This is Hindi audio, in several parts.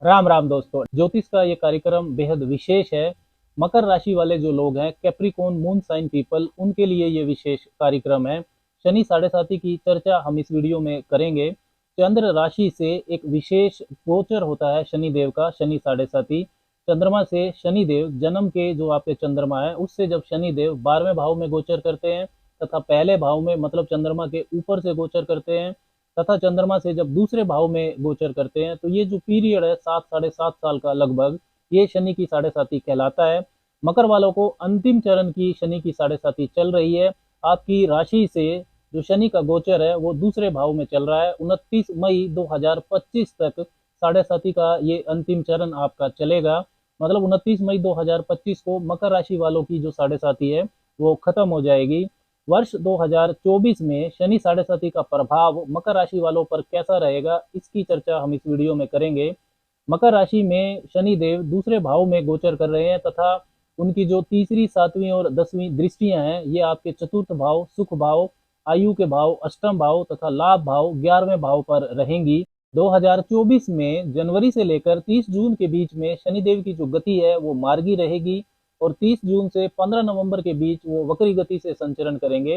राम राम दोस्तों, ज्योतिष का ये कार्यक्रम बेहद विशेष है। मकर राशि वाले जो लोग हैं, कैप्रिकॉन मून साइन पीपल, उनके लिए ये विशेष कार्यक्रम है। शनि साढ़े साथी की चर्चा हम इस वीडियो में करेंगे। चंद्र राशि से एक विशेष गोचर होता है शनिदेव का, शनि साढ़े साथी। चंद्रमा से शनिदेव जन्म के जो आपके चंद्रमा है, उससे जब शनिदेव 12वें भाव में गोचर करते हैं तथा पहले भाव में मतलब चंद्रमा के ऊपर से गोचर करते हैं तथा चंद्रमा से जब दूसरे भाव में गोचर करते हैं, तो ये जो पीरियड है 7 साढ़े 7 साल का लगभग, ये शनि की साढ़े साथी कहलाता है। मकर वालों को अंतिम चरण की शनि की साढ़े साथी चल रही है। आपकी राशि से जो शनि का गोचर है वो दूसरे भाव में चल रहा है। 29 मई 2025 तक साढ़े साथी का ये अंतिम चरण आपका चलेगा। मतलब 29 मई 2025 को मकर राशि वालों की जो साढ़े साथी है वो खत्म हो जाएगी। वर्ष 2024 में शनि साढ़े साथी का प्रभाव मकर राशि वालों पर कैसा रहेगा, इसकी चर्चा हम इस वीडियो में करेंगे। मकर राशि में शनि देव दूसरे भाव में गोचर कर रहे हैं तथा उनकी जो तीसरी, सातवीं और 10वीं दृष्टियां हैं, ये आपके चतुर्थ भाव, सुख भाव, आयु के भाव, अष्टम भाव तथा लाभ भाव, 11वें भाव पर रहेंगी। 2024 में जनवरी से लेकर 30 जून के बीच में शनिदेव की जो गति है वो मार्गी रहेगी और 30 जून से 15 नवंबर के बीच वो वक्री गति से संचरण करेंगे।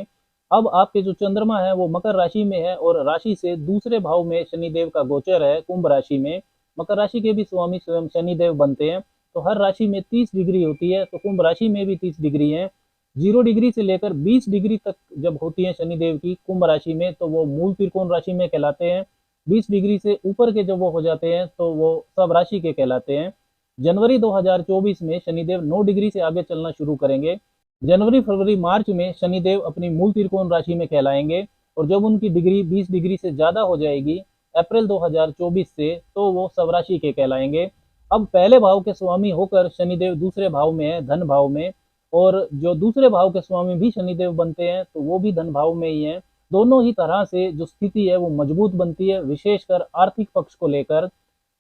अब आपके जो चंद्रमा है वो मकर राशि में है और राशि से दूसरे भाव में शनिदेव का गोचर है, कुंभ राशि में। मकर राशि के भी स्वामी स्वयं शनिदेव बनते हैं। तो हर राशि में 30 डिग्री होती है, तो कुंभ राशि में भी 30 डिग्री है। 0 डिग्री से लेकर 20 डिग्री तक जब होती है शनिदेव की कुंभ राशि में, तो वो मूल त्रिकोण राशि में कहलाते हैं। 20 डिग्री से ऊपर के जब वो हो जाते हैं तो वो सब राशि के कहलाते हैं। जनवरी 2024 में शनिदेव 9 डिग्री से आगे चलना शुरू करेंगे। जनवरी, फरवरी, मार्च में शनिदेव अपनी मूल त्रिकोण राशि में कहलाएंगे और जब उनकी डिग्री 20 डिग्री से ज़्यादा हो जाएगी अप्रैल 2024 से, तो वो स्वराशि के कहलाएंगे। अब पहले भाव के स्वामी होकर शनिदेव दूसरे भाव में है, धन भाव में, और जो दूसरे भाव के स्वामी भी शनिदेव बनते हैं तो वो भी धन भाव में ही है। दोनों ही तरह से जो स्थिति है वो मजबूत बनती है, विशेषकर आर्थिक पक्ष को लेकर।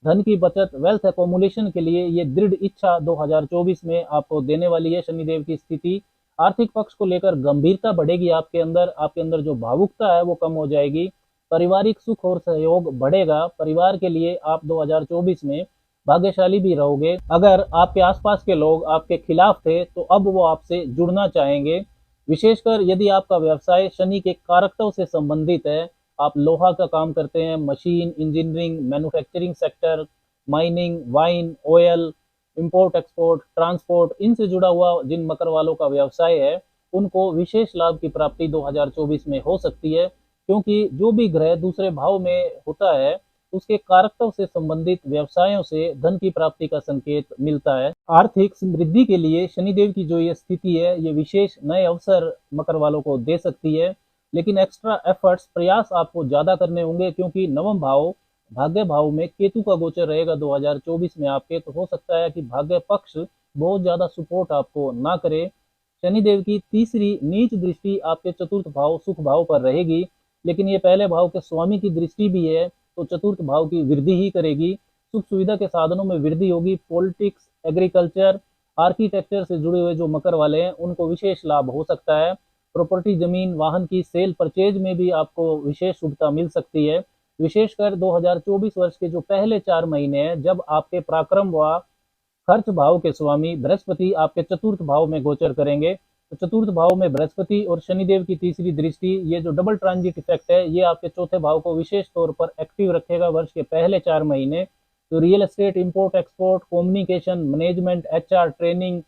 धन की बचत, वेल्थ एकोमुलेशन के लिए ये दृढ़ इच्छा 2024 में आपको देने वाली है शनिदेव की स्थिति। आर्थिक पक्ष को लेकर गंभीरता बढ़ेगी आपके अंदर जो भावुकता है वो कम हो जाएगी। पारिवारिक सुख और सहयोग बढ़ेगा। परिवार के लिए आप 2024 में भाग्यशाली भी रहोगे। अगर आपके आसपास के लोग आपके खिलाफ थे तो अब वो आपसे जुड़ना चाहेंगे। विशेषकर यदि आपका व्यवसाय शनि के कारकत्व से संबंधित है, आप लोहा का काम करते हैं, machine, engineering, manufacturing sector, mining, wine, oil, import export, transport, इनसे जुड़ा हुआ जिन मकर वालों का व्यवसाय है, उनको विशेष लाभ की प्राप्ति 2024 में हो सकती है। क्योंकि जो भी ग्रह दूसरे भाव में होता है उसके कारकत्व से संबंधित व्यवसायों से धन की प्राप्ति का संकेत मिलता है। आर्थिक समृद्धि के लिए शनिदेव की जो ये स्थिति है, ये विशेष नए अवसर मकर वालों को दे सकती है। लेकिन एक्स्ट्रा एफर्ट्स, प्रयास आपको ज्यादा करने होंगे, क्योंकि नवम भाव, भाग्य भाव में केतु का गोचर रहेगा 2024 में आपके। तो हो सकता है कि भाग्य पक्ष बहुत ज्यादा सपोर्ट आपको ना करे। शनिदेव की तीसरी नीच दृष्टि आपके चतुर्थ भाव, सुख भाव पर रहेगी, लेकिन ये पहले भाव के स्वामी की दृष्टि भी है, तो चतुर्थ भाव की वृद्धि ही करेगी। सुख सुविधा के साधनों में वृद्धि होगी। पॉलिटिक्स, एग्रीकल्चर, आर्किटेक्चर से जुड़े हुए जो मकर वाले हैं उनको विशेष लाभ हो सकता है। प्रॉपर्टी, जमीन, वाहन की सेल परचेज में भी आपको विशेष शुभता मिल सकती है। विशेषकर 2024 वर्ष के जो पहले 4 महीने हैं, जब आपके पराक्रम व खर्च भाव के स्वामी बृहस्पति आपके चतुर्थ भाव में गोचर करेंगे। तो चतुर्थ भाव में बृहस्पति और शनिदेव की तीसरी दृष्टि, ये जो डबल ट्रांजिट इफेक्ट है, ये आपके चौथे भाव को विशेष तौर पर एक्टिव रखेगा वर्ष के पहले 4 महीने। तो real estate, import export, communication, management, HR, training,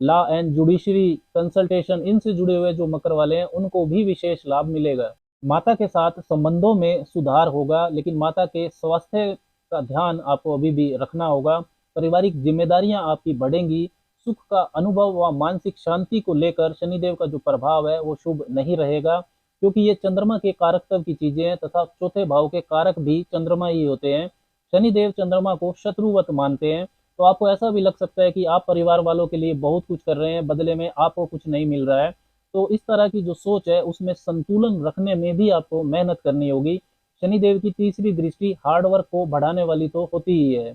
law and judiciary, consultation, इनसे जुड़े हुए जो मकर वाले हैं उनको भी विशेष लाभ मिलेगा। माता के साथ संबंधों में सुधार होगा, लेकिन माता के स्वास्थ्य का ध्यान आपको अभी भी रखना होगा। पारिवारिक जिम्मेदारियां आपकी बढ़ेंगी। सुख का अनुभव व मानसिक शांति को लेकर शनिदेव का जो प्रभाव है वो शुभ नहीं रहेगा, क्योंकि ये चंद्रमा के कारकत्व की चीजें हैं तथा चौथे भाव के कारक भी चंद्रमा ही होते हैं। शनिदेव चंद्रमा को शत्रुवत मानते हैं। तो आपको ऐसा भी लग सकता है कि आप परिवार वालों के लिए बहुत कुछ कर रहे हैं, बदले में आपको कुछ नहीं मिल रहा है। तो इस तरह की जो सोच है उसमें संतुलन रखने में भी आपको मेहनत करनी होगी। शनिदेव की तीसरी दृष्टि हार्डवर्क को बढ़ाने वाली तो होती ही है।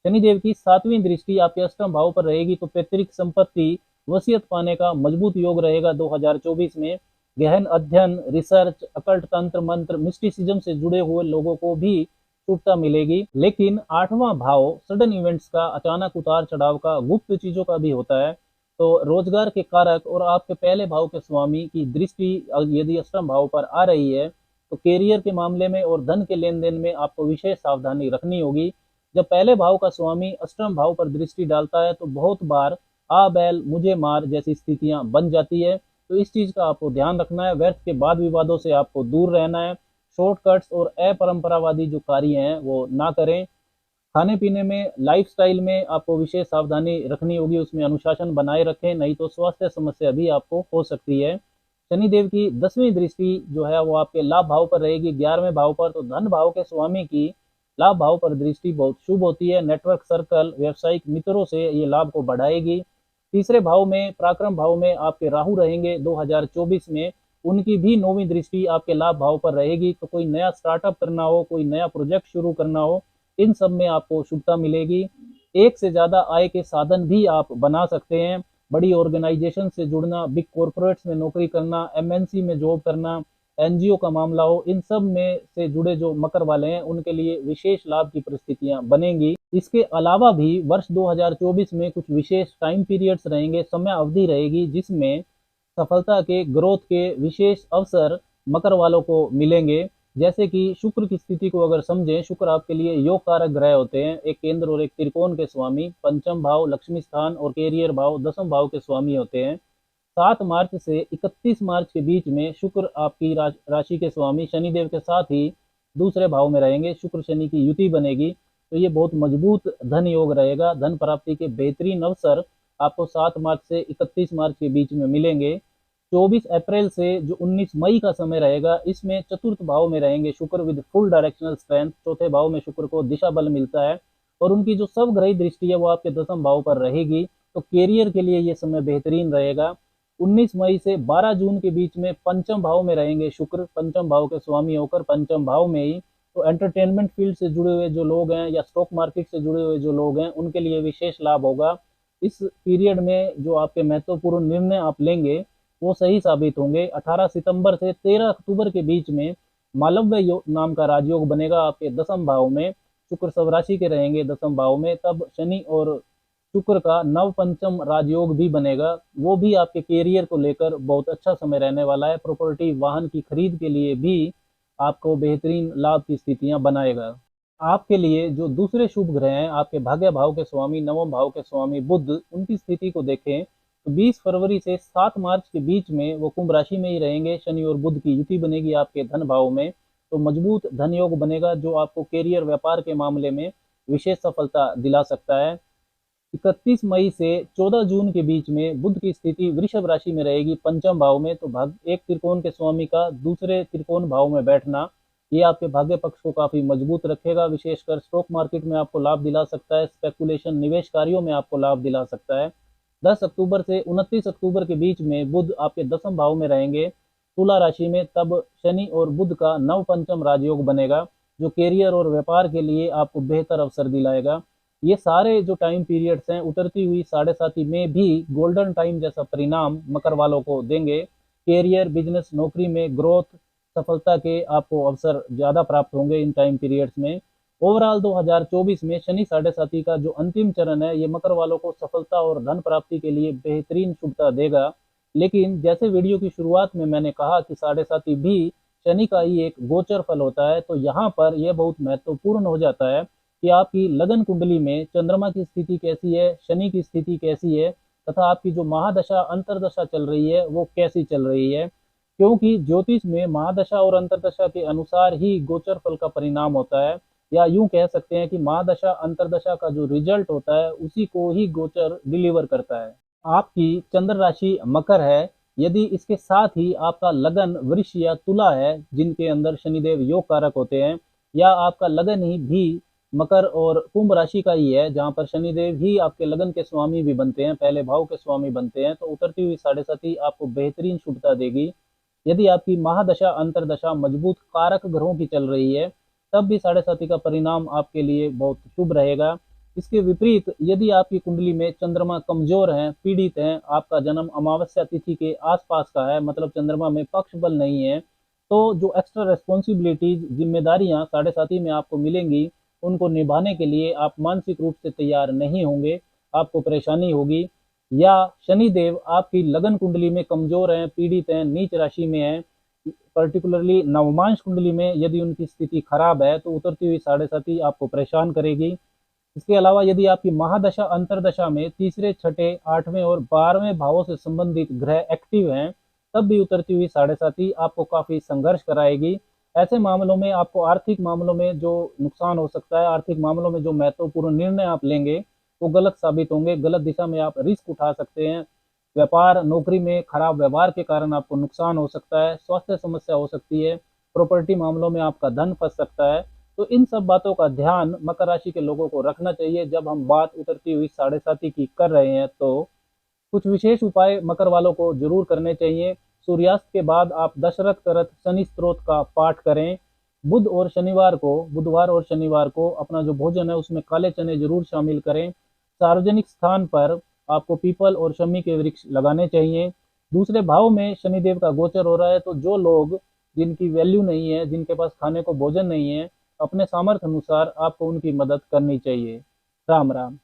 शनिदेव की सातवीं दृष्टि आपके अष्टम भाव पर रहेगी, तो पैतृक संपत्ति, वसीयत पाने का मजबूत योग रहेगा 2024 में। गहन अध्ययन, रिसर्च, अकल्ट तंत्र मंत्र, मिस्टिसिज्म से जुड़े हुए लोगों को भी शुभता मिलेगी। लेकिन 8वां भाव सडन इवेंट्स का, अचानक उतार चढ़ाव का, गुप्त चीजों का भी होता है। तो रोजगार के कारक और आपके पहले भाव के स्वामी की दृष्टि यदि अष्टम भाव पर आ रही है तो कैरियर के मामले में और धन के लेन देन में आपको विशेष सावधानी रखनी होगी। जब पहले भाव का स्वामी अष्टम भाव पर दृष्टि डालता है तो बहुत बार आ बैल मुझे मार जैसी स्थितियां बन जाती है। तो इस चीज का आपको ध्यान रखना है। व्यर्थ के वाद विवादों से आपको दूर रहना है। शॉर्टकट्स और अपरंपरावादी जो कार्य हैं वो ना करें। खाने पीने में, लाइफस्टाइल में आपको विशेष सावधानी रखनी होगी, उसमें अनुशासन बनाए रखें, नहीं तो स्वास्थ्य समस्या भी आपको हो सकती है। शनिदेव की 10वीं दृष्टि जो है वो आपके लाभ भाव पर रहेगी, 11वें भाव पर। तो धन भाव के स्वामी की लाभ भाव पर दृष्टि बहुत शुभ होती है। नेटवर्क सर्कल, व्यावसायिक मित्रों से ये लाभ को बढ़ाएगी। तीसरे भाव में, पराक्रम भाव में आपके राहु रहेंगे 2024 में, उनकी भी 9वीं दृष्टि आपके लाभ भाव पर रहेगी। तो कोई नया स्टार्टअप करना हो, कोई नया प्रोजेक्ट शुरू करना हो, इन सब में आपको शुभता मिलेगी। एक से ज्यादा आय के साधन भी आप बना सकते हैं। बड़ी ऑर्गेनाइजेशन से जुड़ना, बिग कॉरपोरेट्स में नौकरी करना, एमएनसी में जॉब करना, एनजीओ का मामला हो, इन सब में से जुड़े जो मकर वाले हैं उनके लिए विशेष लाभ की परिस्थितियां बनेंगी। इसके अलावा भी वर्ष 2024 में कुछ विशेष टाइम पीरियड्स रहेंगे, समय अवधि रहेगी, जिसमें सफलता के, ग्रोथ के विशेष अवसर मकर वालों को मिलेंगे। जैसे कि शुक्र की स्थिति को अगर समझें, शुक्र आपके लिए योग कारक ग्रह होते हैं, एक केंद्र और एक त्रिकोण के स्वामी। पंचम भाव लक्ष्मी स्थान और कैरियर भाव 10वें भाव के स्वामी होते हैं। 7 मार्च से 31 मार्च के बीच में शुक्र आपकी राशि के स्वामी शनिदेव के साथ ही दूसरे भाव में रहेंगे। शुक्र शनि की युति बनेगी तो ये बहुत मजबूत धन योग रहेगा। धन प्राप्ति के बेहतरीन अवसर आपको 7 मार्च से 31 मार्च के बीच में मिलेंगे। 24 अप्रैल से जो 19 मई का समय रहेगा, इसमें चतुर्थ भाव में रहेंगे शुक्र विद फुल डायरेक्शनल स्ट्रेंथ। चौथे भाव में शुक्र को दिशा बल मिलता है और उनकी जो सब ग्रही दृष्टि है वो आपके 10वें भाव पर रहेगी। तो कैरियर के लिए ये समय बेहतरीन रहेगा। 19 मई से 12 जून के बीच में पंचम भाव में रहेंगे शुक्र, पंचम भाव के स्वामी होकर पंचम भाव में ही। तो एंटरटेनमेंट फील्ड से जुड़े हुए जो लोग हैं या स्टॉक मार्केट से जुड़े हुए जो लोग हैं उनके लिए विशेष लाभ होगा। इस पीरियड में जो आपके महत्वपूर्ण निर्णय आप लेंगे वो सही साबित होंगे। 18 सितंबर से 13 अक्टूबर के बीच में मालव्य नाम का राजयोग बनेगा आपके 10वें भाव में। शुक्र सब राशि के रहेंगे 10वें भाव में। तब शनि और शुक्र का नव पंचम राजयोग भी बनेगा, वो भी आपके कैरियर को लेकर बहुत अच्छा समय रहने वाला है। प्रॉपर्टी, वाहन की खरीद के लिए भी आपको बेहतरीन लाभ की स्थितियां बनाएगा। आपके लिए जो दूसरे शुभ ग्रह हैं, आपके भाग्य भाव के स्वामी, 9वें भाव के स्वामी बुध, उनकी स्थिति को देखें तो 20 फरवरी से 7 मार्च के बीच में वो कुंभ राशि में ही रहेंगे। शनि और बुध की युति बनेगी आपके धन भाव में। तो मजबूत धन योग बनेगा जो आपको कैरियर, व्यापार के मामले में विशेष सफलता दिला सकता है। 31 मई से 14 जून के बीच में बुध की स्थिति वृषभ राशि में रहेगी पंचम भाव में। तो एक त्रिकोण के स्वामी का दूसरे त्रिकोण भाव में बैठना ये आपके भाग्य पक्ष को काफी मजबूत रखेगा। विशेषकर स्टॉक मार्केट में आपको लाभ दिला सकता है, स्पेकुलेशन, निवेश कार्यों में आपको लाभ दिला सकता है। 10 अक्टूबर से 29 अक्टूबर के बीच में बुध आपके 10वें भाव में रहेंगे तुला राशि में। तब शनि और बुध का नव पंचम राजयोग बनेगा जो कैरियर और व्यापार के लिए आपको बेहतर अवसर दिलाएगा। ये सारे जो टाइम पीरियड्स हैं उतरती हुई साढ़े साथी में भी गोल्डन टाइम जैसा परिणाम मकर वालों को देंगे। कैरियर, बिजनेस, नौकरी में ग्रोथ, सफलता के आपको अवसर ज्यादा प्राप्त होंगे इन टाइम पीरियड्स में। ओवरऑल 2024 में शनि साढ़े साथी का जो अंतिम चरण है ये मकर वालों को सफलता और धन प्राप्ति के लिए बेहतरीन शुभता देगा। लेकिन जैसे वीडियो की शुरुआत में मैंने कहा कि साढ़े साथी भी शनि का ही एक गोचर फल होता है, तो यहाँ पर यह बहुत महत्वपूर्ण हो जाता है कि आपकी लगन कुंडली में चंद्रमा की स्थिति कैसी है, शनि की स्थिति कैसी है, तथा आपकी जो महादशा अंतरदशा चल रही है वो कैसी चल रही है। क्योंकि ज्योतिष में महादशा और अंतरदशा के अनुसार ही गोचर फल का परिणाम होता है, या यूं कह सकते हैं कि महादशा अंतरदशा का जो रिजल्ट होता है उसी को ही गोचर डिलीवर करता है। आपकी चंद्र राशि मकर है, यदि इसके साथ ही आपका लगन वृष या तुला है जिनके अंदर शनिदेव योग कारक होते हैं, या आपका लगन ही भी मकर और कुंभ राशि का ही है जहां पर शनिदेव ही आपके लगन के स्वामी भी बनते हैं, पहले भाव के स्वामी बनते हैं, तो उतरती हुई साढ़े साथी आपको बेहतरीन शुभता देगी। यदि आपकी महादशा अंतरदशा मजबूत कारक ग्रहों की चल रही है तब भी साढ़े साथी का परिणाम आपके लिए बहुत शुभ रहेगा। इसके विपरीत यदि आपकी कुंडली में चंद्रमा कमजोर हैं, पीड़ित हैं, आपका जन्म अमावस्या तिथि के आसपास का है, मतलब चंद्रमा में पक्ष बल नहीं है, तो जो एक्स्ट्रा रेस्पॉन्सिबिलिटीज जिम्मेदारियां साढ़े साथी में आपको मिलेंगी, उनको निभाने के लिए आप मानसिक रूप से तैयार नहीं होंगे, आपको परेशानी होगी। या शनिदेव आपकी लगन कुंडली में कमजोर हैं, पीड़ित हैं, नीच राशि में हैं, पर्टिकुलरली नवमांश कुंडली में यदि उनकी स्थिति खराब है तो उतरती हुई साढ़े साथी आपको परेशान करेगी। इसके अलावा यदि आपकी महादशा अंतरदशा में तीसरे, छठे, आठवें और 12वें भावों से संबंधित ग्रह एक्टिव हैं, तब भी उतरती हुई साढ़े साथी आपको काफी संघर्ष कराएगी। ऐसे मामलों में आपको आर्थिक मामलों में जो नुकसान हो सकता है, आर्थिक मामलों में जो महत्वपूर्ण निर्णय आप लेंगे वो गलत साबित होंगे, गलत दिशा में आप रिस्क उठा सकते हैं। व्यापार नौकरी में खराब व्यवहार के कारण आपको नुकसान हो सकता है, स्वास्थ्य समस्या हो सकती है, प्रॉपर्टी मामलों में आपका धन फंस सकता है। तो इन सब बातों का ध्यान मकर राशि के लोगों को रखना चाहिए जब हम बात उतरती हुई साढ़े साथी की कर रहे हैं। तो कुछ विशेष उपाय मकर वालों को जरूर करने चाहिए। सूर्यास्त के बाद आप दशरथ करत शनि स्त्रोत का पाठ करें। बुधवार और शनिवार को अपना जो भोजन है उसमें काले चने जरूर शामिल करें। सार्वजनिक स्थान पर आपको पीपल और शमी के वृक्ष लगाने चाहिए। दूसरे भाव में शनिदेव का गोचर हो रहा है, तो जो लोग जिनकी वैल्यू नहीं है, जिनके पास खाने को भोजन नहीं है, अपने सामर्थ्य अनुसार आपको उनकी मदद करनी चाहिए। राम राम।